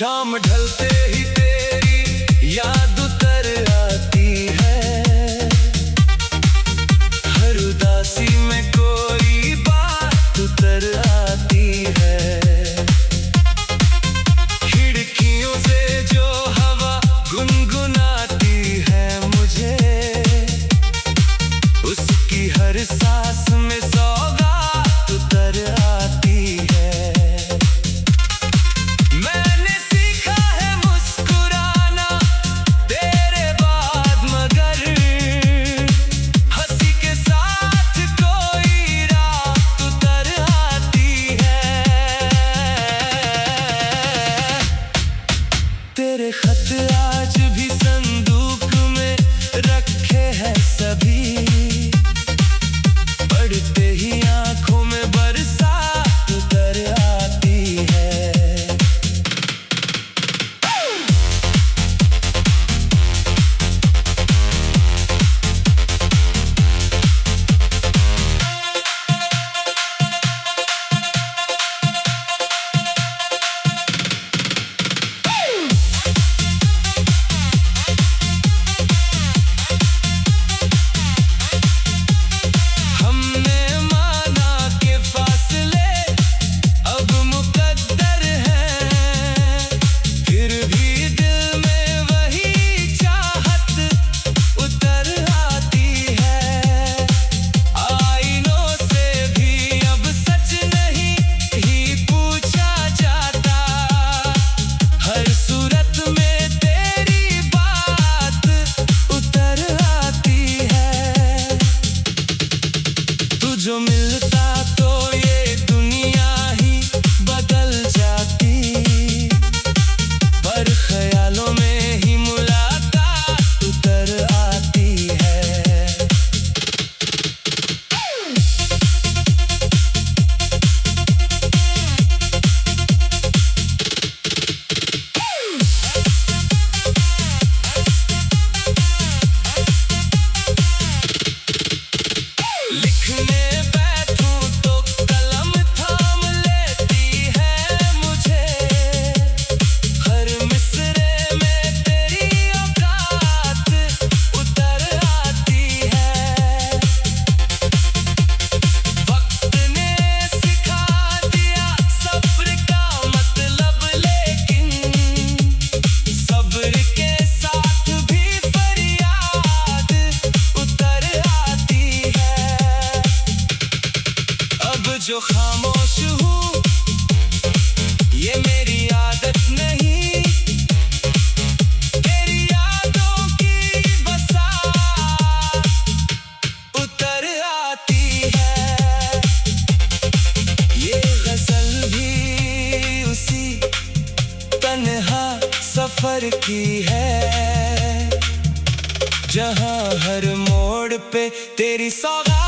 शाम ढलते ही तेरी याद उतर आती है। हर उदासी में कोई बात उतर आती है। खिड़कियों से जो हवा गुनगुनाती है मुझे, उसकी हर सांस में सौगात उतर आती है। मैंने सीखा है मुस्कुराना तेरे बाद, मगर हंसी के साथ कोई रात उतर आती है। तेरे खत आज भी संदूक में रखे हैं सभी, पढ़ते ही आंखों में बरसात उतर आती है। हमने माना के फासले अब मुकद्दर हैं, फिर भी दिल में वही चाहत उतर आती है। आईनों से भी अब सच नहीं ही पूछा जाता, हर सूरत में तेरी बात उतर आती है। तू जो मिलता तो ये दुनिया ही बदल जाती, पर ख्यालों में ही मुलाकात उतर आती है। लिखने बैठूं तो कलम थाम लेती है मुझे, हर मिसरे में तेरी औकात उतर आती है। वक्त ने सिखा दिया सब्र का मतलब, लेकिन सब्र के साथ भी फरियाद उतर आती है। अब जो खामोश हूँ ये मेरी आदत नहीं, तेरी यादों की बसात उतर आती है। ये गजल भी उसी तन्हा सफर की है, जहाँ हर मोड़ पे तेरी सौगात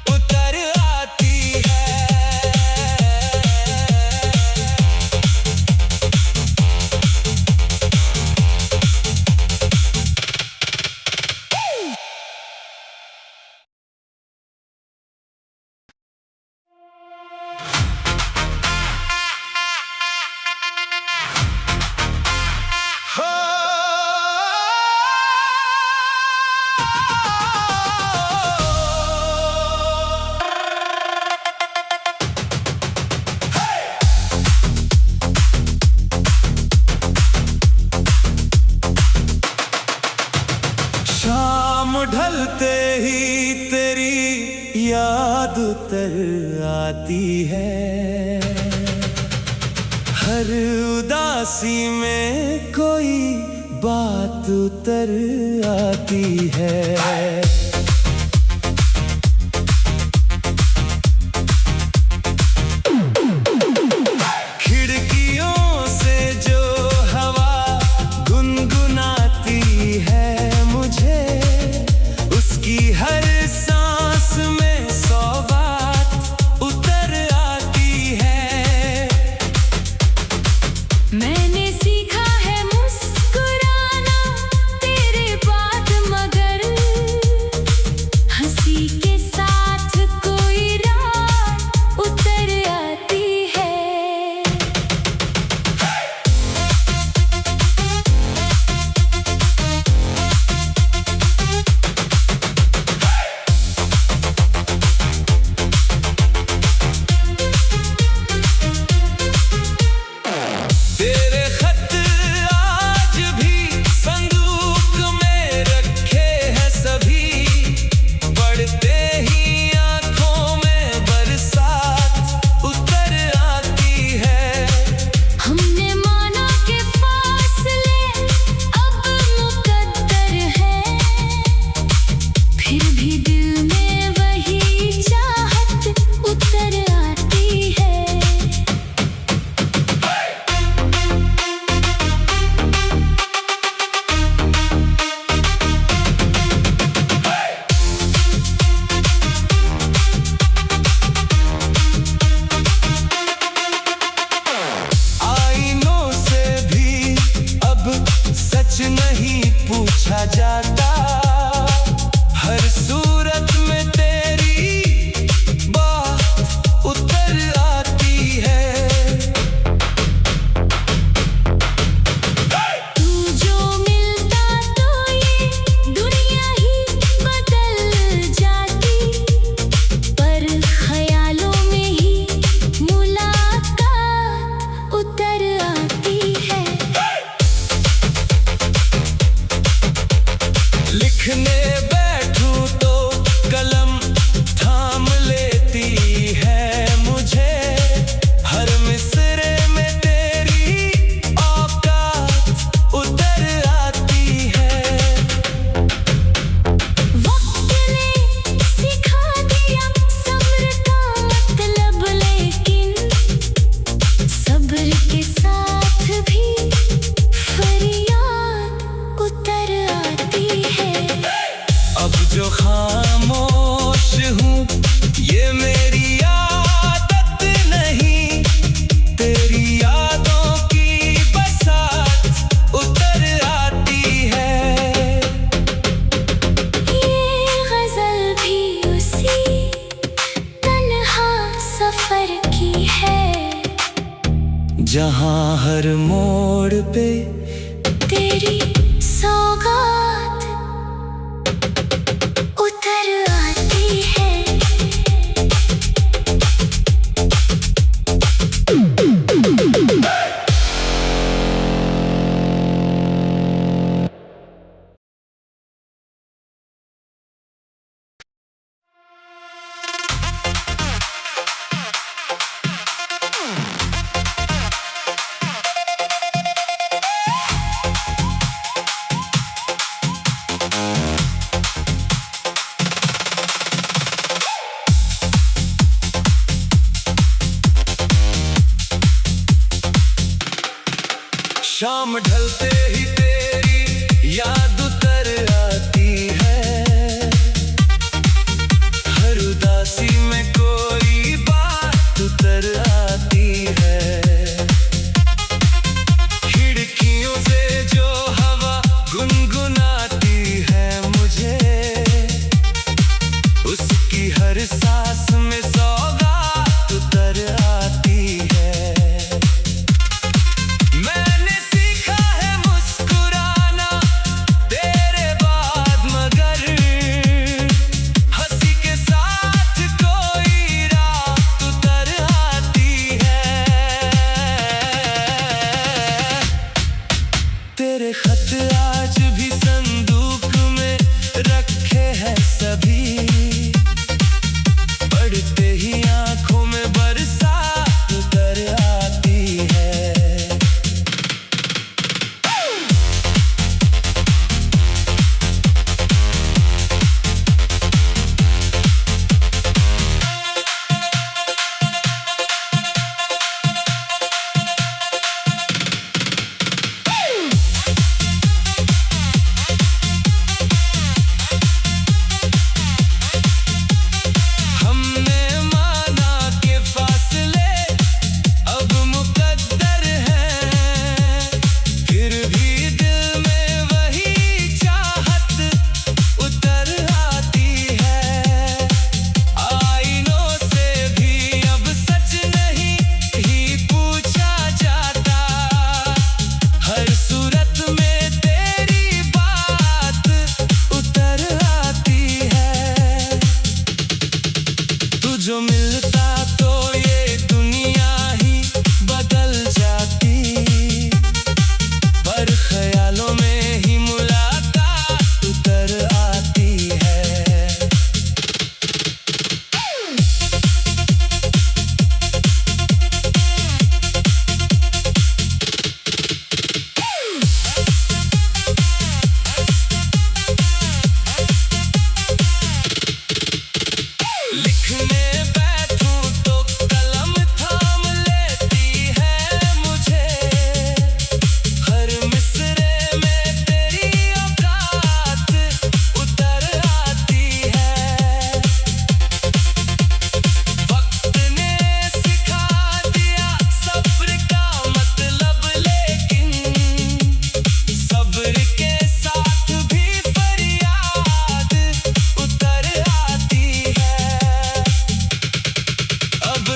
उतर आती है। शाम ढलते ही तेरी याद उतर आती है। हर उदासी में कोई बात उतर आती है। खिड़कियों से जो हवा गुनगुनाती है मुझे, उसकी हर सांस में सौगात उतर आती है। मैंने सीखा है मुस्कुराना तेरे बाद, मगर जहाँ हर मोड़ पे तेरी सौगात उतर आती है। शाम ढलते ही तेरी याद उतर आती है। हर उदासी में कोई बात उतर आती है। खिड़कियों से जो हवा गुनगुनाती है मुझे, उसकी हर सांस में सौगात उतर आती है। तेरे खत आज भी संदूक में रखे हैं सभी, पढ़ते ही आंखों में बरसात उतर आती है। जो मिलता तो ये दुनिया ही बदल जाती, पर ख्यालों में ही मुलाकात उतर आती है। लिखने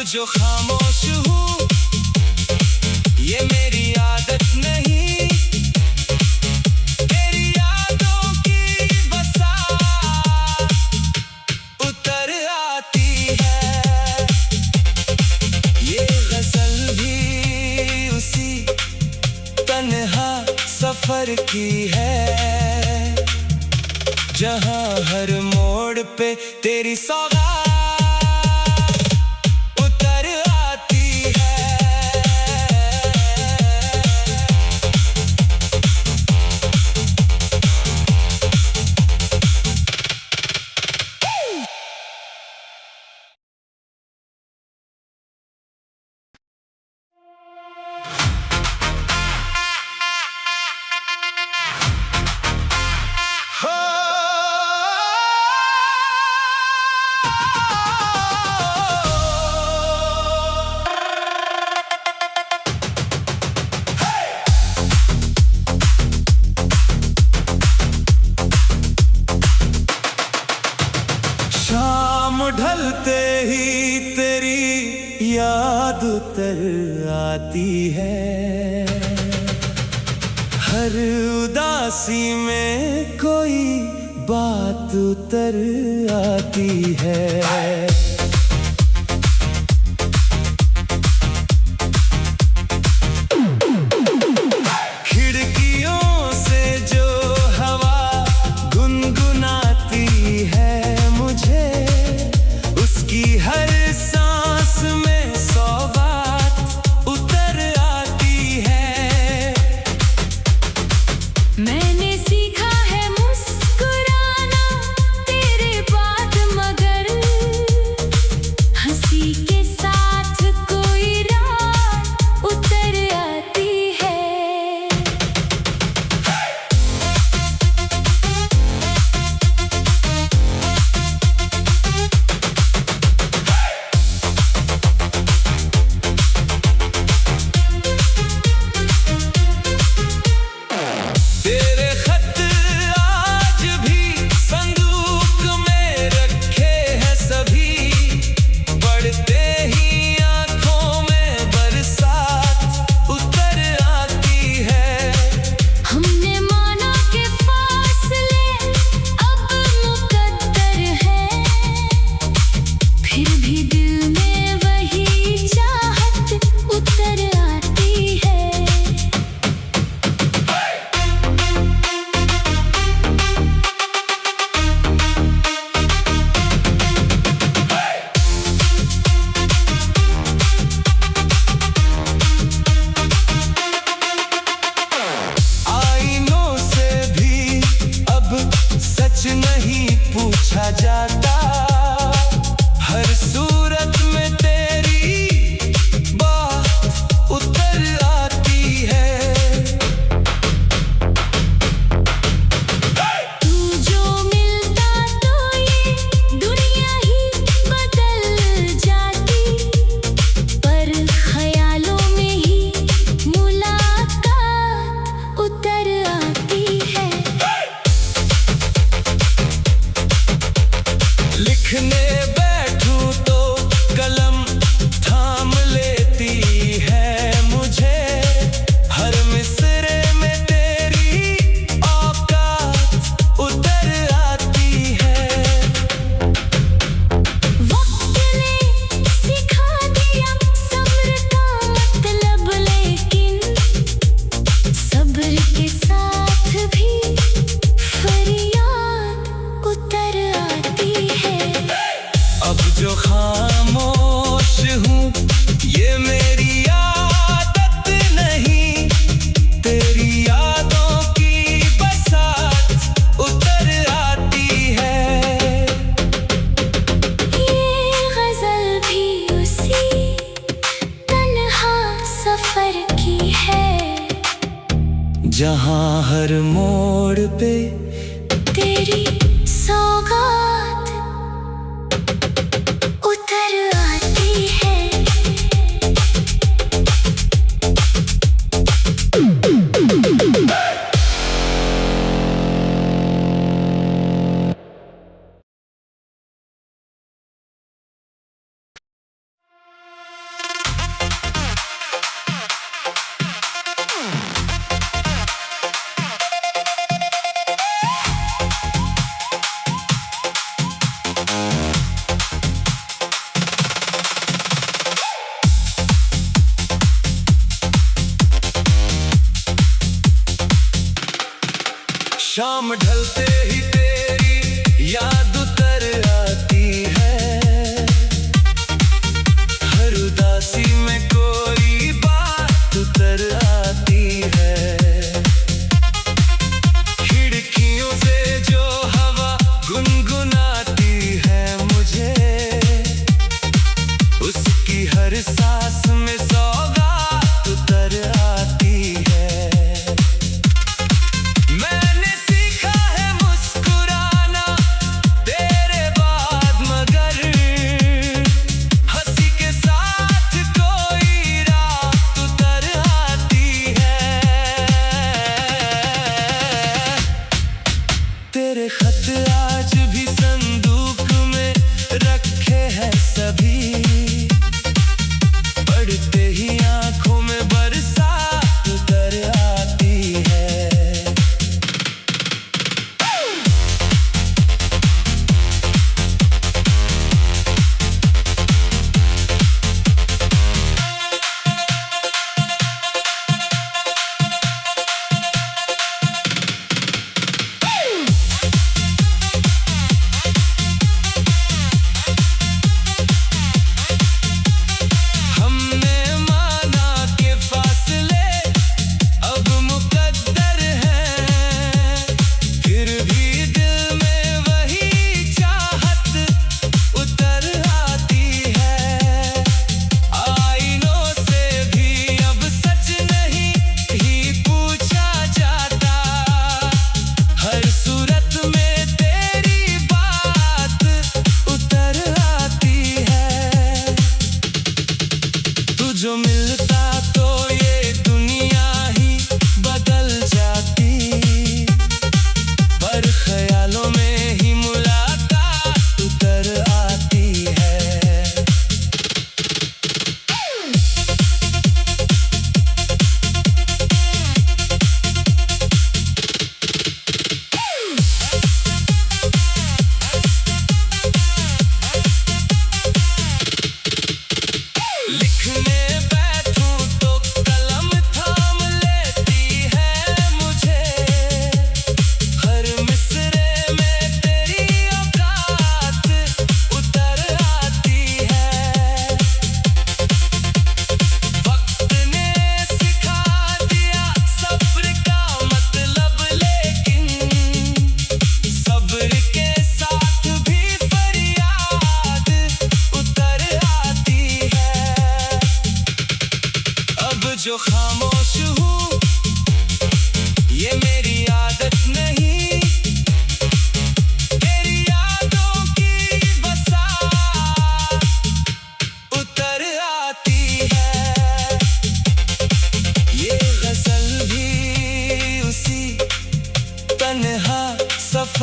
जो खामोश हूँ ये मेरी आदत नहीं, तेरी यादों की बसात उतर आती है। ये गजल भी उसी तन्हा सफर की है, जहाँ हर मोड़ पे तेरी सौगात Oh याद उतर आती है। हर उदासी में कोई बात उतर आती है। नहीं पूछा जाता, हर सूरत में तेरी बात उतर आती है। तू जो मिलता तो ये दुनिया ही बदल जाती, पर ख्यालों में ही मुलाकात उतर आती है। लिखने बैठूं तो कलम थाम लेती है मुझे, हर मिसरे में तेरी औकात उतर आती है। वक्त ने सिखा दिया सब्र का मतलब, लेकिन सब्र के साथ भी फरियाद उतर आती है। अब जो खामोश हूँ ये मेरी आदत नहीं, तेरी यादों की बसात उतर आती है। ये गजल भी उसी तन्हा सफर की है, जहाँ हर मोड़ पे तेरी सौगात उतर आती है। शाम ढलते ही तेरी याद उतर आती है, हर उदासी में कोई बात उतर आती है। खिड़कियों से जो हवा गुनगुनाती है मुझे, उसकी हर सांस में सौगात उतर आती है। मैंने सीखा है मुझसे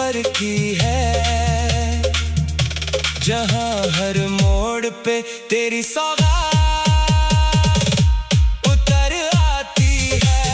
सफर की है, जहां हर मोड़ पे तेरी सौगात उतर आती है।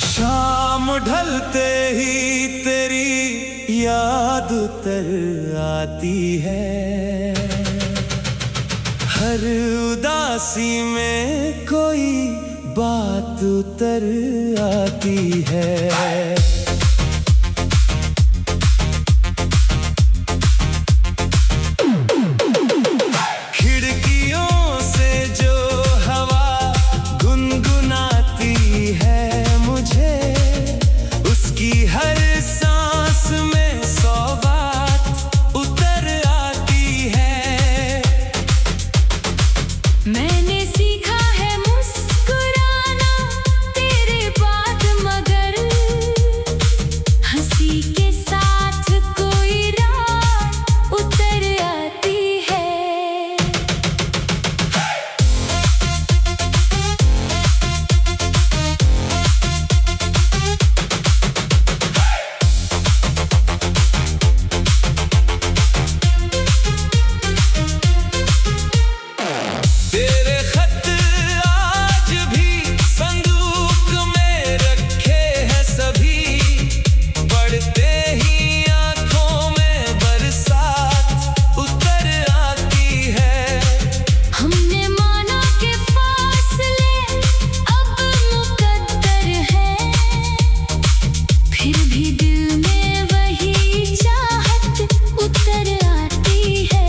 शाम ढलते ही तेरी याद उतर आती है, हर उदासी में कोई बात उतर आती है। खिड़कियों से जो हवा गुनगुनाती है मुझे, उसकी हर सांस में सौगात उतर आती है। मैंने सीखा है मुस्कुराना तेरे बाद, मगर हंसी के साथ कोई रात उतर आती है। तेरे खत आज भी संदूक में रखे हैं सभी, पढ़ते ही आंखों में बरसात उतर आती है। हमने माना कि फासले अब मुकद्दर हैं, फिर भी दिल में वही चाहत उतर आती है।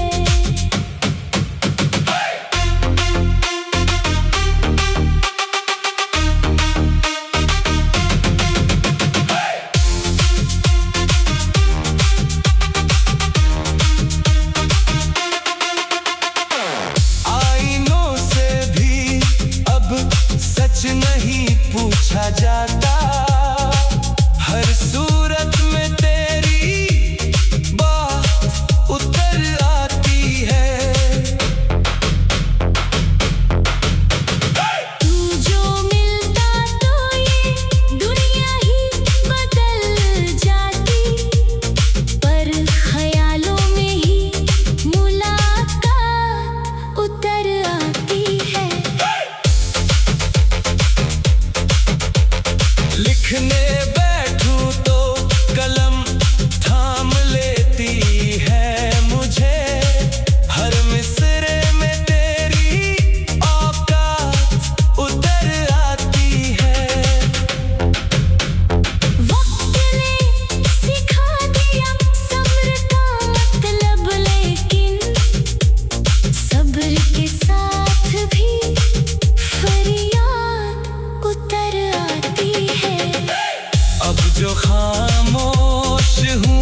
आईनों से भी अब सच नहीं पूछा जाता, हर सूरत में तेरी बात उतर आती है। तू जो मिलता तो ये दुनिया ही बदल जाती, पर ख्यालों में ही मुलाकात उतर आती है। लिखने बैठूं तो कलम थाम लेती है मुझे, हर मिसरे में तेरी औकात उतर आती है। वक्त ने सिखा दिया सब्र का मतलब, लेकिन सब्र के साथ भी फरियाद उतर आती है। अब जो खामोश हूँ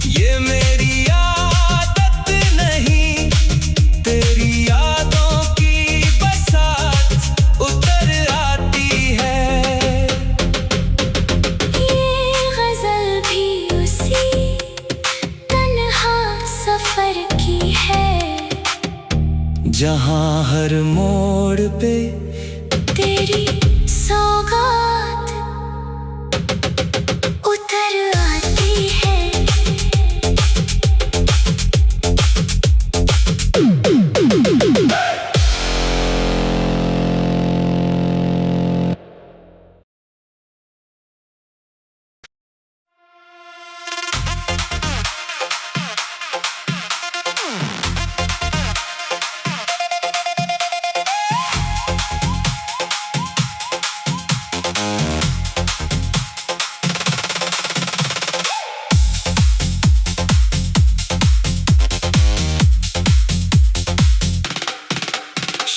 ये मेरी आदत नहीं, तेरी यादों की बसात उतर आती है। ये गजल भी उसी तन्हा सफर की है, जहां हर मोड़ पे तेरी सौगात उतर आती है।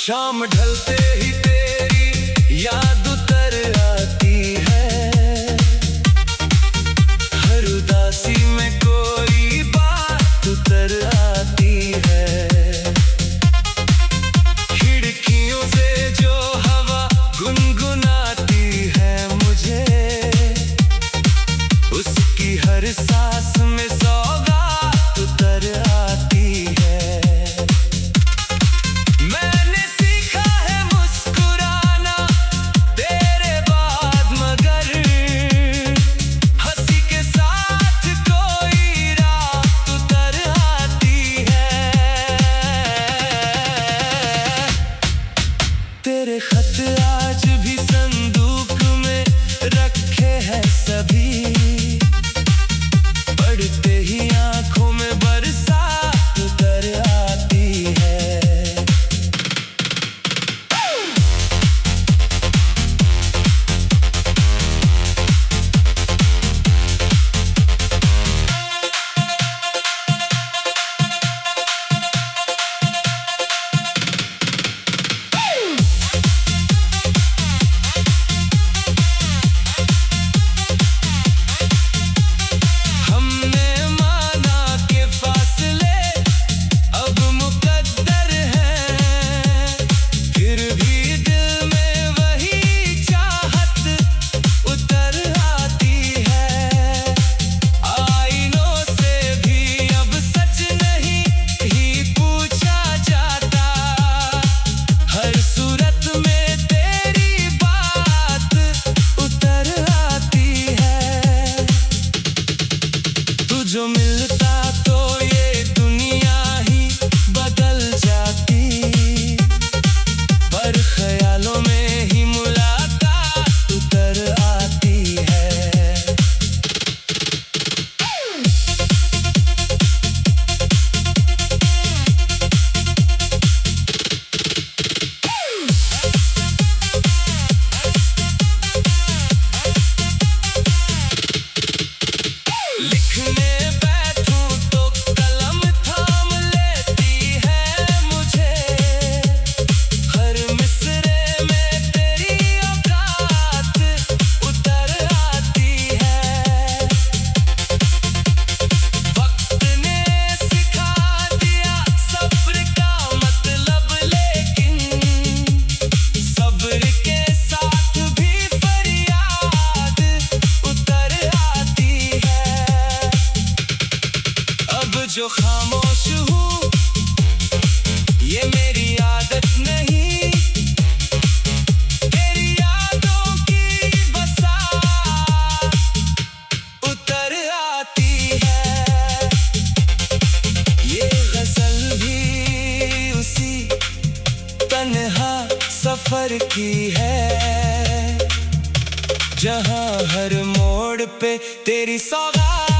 शाम ढलते ही तेरी याद उतर आती है, हर उदासी में कोई बात उतर आती है। खिड़कियों से जो हवा गुनगुनाती है मुझे, उसकी हर सांस में सौगात उतर आती है। मैंने सीखा है मुस्कुराना तेरे बाद, मगर हंसी के साथ कोई रात उतर आती है। तेरे खत आज भी संदूक में रखे हैं सभी, पढ़ते ही आंखों में बरसात उतर आती है। हमने माना के फासले अब मुकद्दर हैं, फिर भी दिल में वही चाहत उतर आती है। आईनों से भी अब सच नहीं ही पूछा जाता, हर सूरत में तेरी बात उतर आती है। तू जो मिलता तो ये दुनिया ही बदल जाती, पर ख्यालों में ही मुलाकात उतर आती है। लिखने बैठूं तो कलम थाम लेती है मुझे, हर मिसरे में तेरी औकात उतर आती है। वक्त ने सिखा दिया सब्र का मतलब, लेकिन सब्र के साथ भी फरियाद उतर आती है। अब जो खामोश हूँ ये मेरी आदत नहीं, तेरी यादों की बसात उतर आती है। ये गजल भी उसी तन्हा सफर की है, जहाँ हर मोड़ पे तेरी सौगात